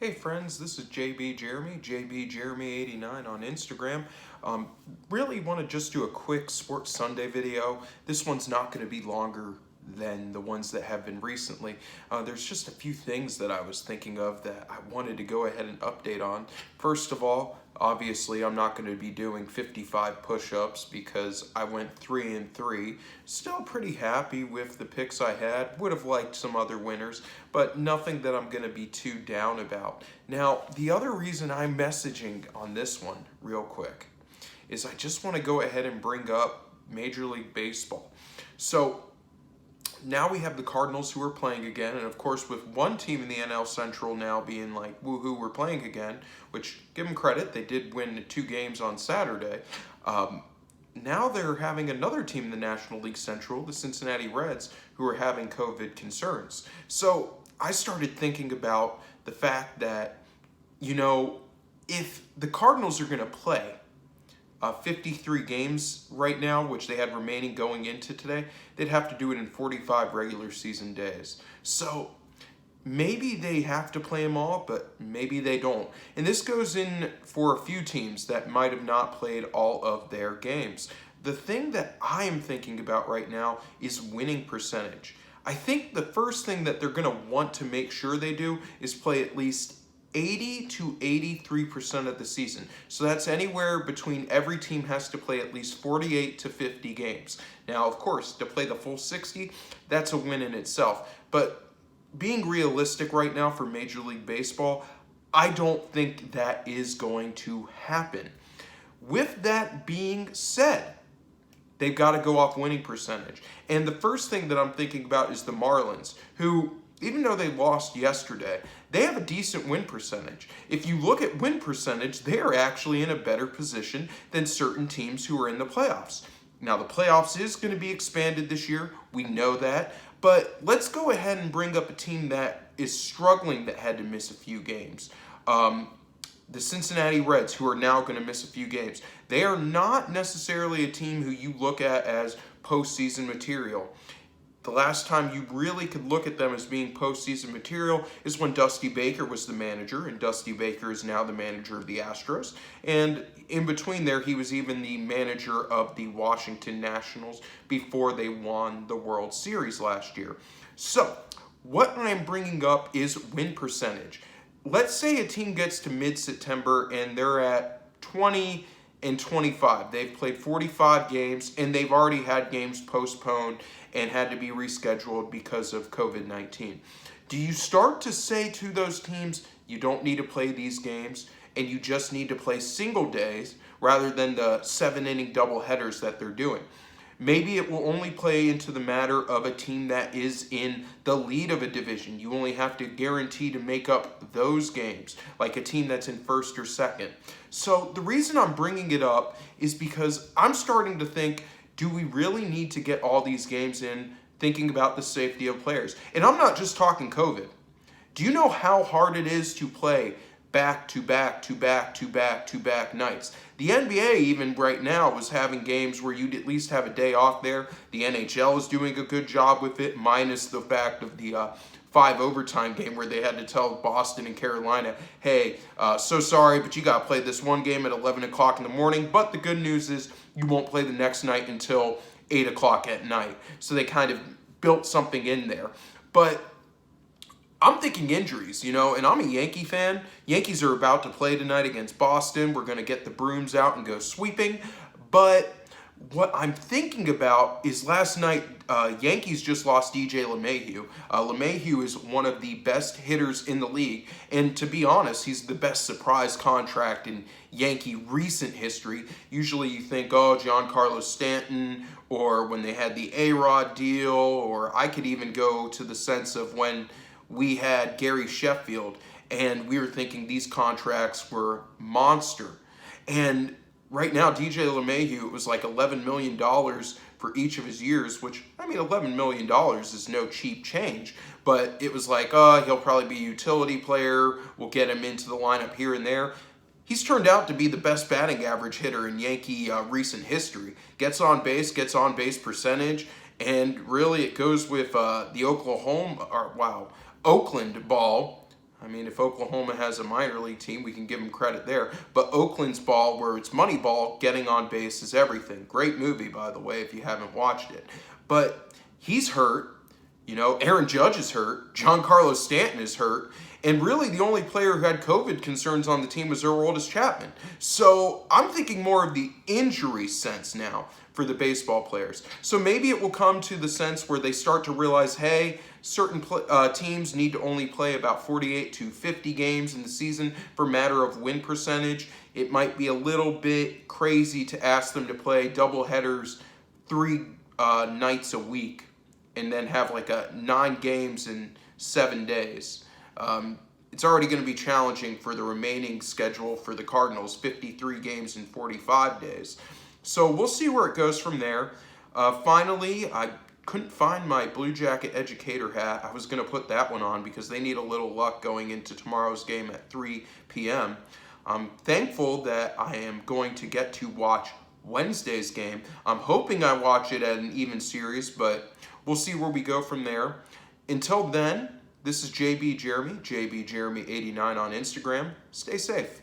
Hey friends, this is JB Jeremy, JB Jeremy89 on Instagram. Really want to just do a quick Sports Sunday video. This one's not going to be longer than the ones that have been recently. There's just a few things that I was thinking of that I wanted to go ahead and update on. First of all, obviously I'm not going to be doing 55 push-ups because I went 3-3. Still pretty happy with the picks I had. Would have liked some other winners, but nothing that I'm going to be too down about. Now, the other reason I'm messaging on this one real quick is I just want to go ahead and bring up Major League Baseball. So now we have the Cardinals who are playing again, and of course with one team in the NL Central now being like, woohoo, we're playing again, which, give them credit, they did win 2 games on Saturday. Now they're having another team in the National League Central, the Cincinnati Reds, who are having COVID concerns. So I started thinking about the fact that, if the Cardinals are going to play 53 games right now, which they had remaining going into today, they'd have to do it in 45 regular season days. So maybe they have to play them all, but maybe they don't. And this goes in for a few teams that might have not played all of their games. The thing that I am thinking about right now is winning percentage. I think the first thing that they're going to want to make sure they do is play at least 80 to 83% of the season. So that's anywhere between every team has to play at least 48 to 50 games. Now, of course, to play the full 60, that's a win in itself. But being realistic right now for Major League Baseball, I don't think that is going to happen. With that being said, they've got to go off winning percentage. And the first thing that I'm thinking about is the Marlins, who, even though they lost yesterday, they have a decent win percentage. If you look at win percentage, they are actually in a better position than certain teams who are in the playoffs. Now, the playoffs is going to be expanded this year. We know that. But let's go ahead and bring up a team that is struggling that had to miss a few games. The Cincinnati Reds, who are now going to miss a few games. They are not necessarily a team who you look at as postseason material. The last time you really could look at them as being postseason material is when Dusty Baker was the manager, and Dusty Baker is now the manager of the Astros. And in between there, he was even the manager of the Washington Nationals before they won the World Series last year. So, what I'm bringing up is win percentage. Let's say a team gets to mid-September and they're at 20-25. They've played 45 games, and they've already had games postponed and had to be rescheduled because of COVID-19. Do you start to say to those teams, you don't need to play these games, and you just need to play single days rather than the 7-inning doubleheaders that they're doing? Maybe it will only play into the matter of a team that is in the lead of a division. You only have to guarantee to make up those games, like a team that's in first or second. So the reason I'm bringing it up is because I'm starting to think, do we really need to get all these games in, thinking about the safety of players? And I'm not just talking COVID. Do you know how hard it is to play back-to-back-to-back-to-back-to-back nights? The NBA, even right now, was having games where you'd at least have a day off there. The NHL is doing a good job with it, minus the fact of the 5 overtime game where they had to tell Boston and Carolina, hey, so sorry, but you got to play this one game at 11 o'clock in the morning. But the good news is you won't play the next night until 8 o'clock at night. So they kind of built something in there. But I'm thinking injuries, and I'm a Yankee fan. Yankees are about to play tonight against Boston. We're going to get the brooms out and go sweeping. But what I'm thinking about is last night, Yankees just lost DJ LeMahieu. LeMahieu is one of the best hitters in the league. And to be honest, he's the best surprise contract in Yankee recent history. Usually you think, Giancarlo Stanton, or when they had the A-Rod deal, or I could even go to the sense of when we had Gary Sheffield, and we were thinking these contracts were monster. And right now, DJ LeMahieu, it was like $11 million for each of his years, which, $11 million is no cheap change. But it was like, he'll probably be a utility player. We'll get him into the lineup here and there. He's turned out to be the best batting average hitter in Yankee recent history. Gets on base percentage, and really it goes with the Oakland ball. I mean, if Oklahoma has a minor league team, we can give them credit there. But Oakland's ball, where it's Moneyball, getting on base is everything. Great movie, by the way, if you haven't watched it. But he's hurt. You know, Aaron Judge is hurt. Giancarlo Stanton is hurt. And really, the only player who had COVID concerns on the team was Aroldis Chapman. So I'm thinking more of the injury sense now for the baseball players. So maybe it will come to the sense where they start to realize, hey, certain teams need to only play about 48 to 50 games in the season for matter of win percentage. It might be a little bit crazy to ask them to play double headers 3 nights a week and then have like 9 games in 7 days. It's already going to be challenging for the remaining schedule for the Cardinals, 53 games in 45 days. So we'll see where it goes from there. Finally, I couldn't find my Blue Jacket educator hat. I was going to put that one on because they need a little luck going into tomorrow's game at 3 p.m. I'm thankful that I am going to get to watch Wednesday's game. I'm hoping I watch it at an even series, but we'll see where we go from there. Until then, this is JB Jeremy, JB Jeremy 89 on Instagram. Stay safe.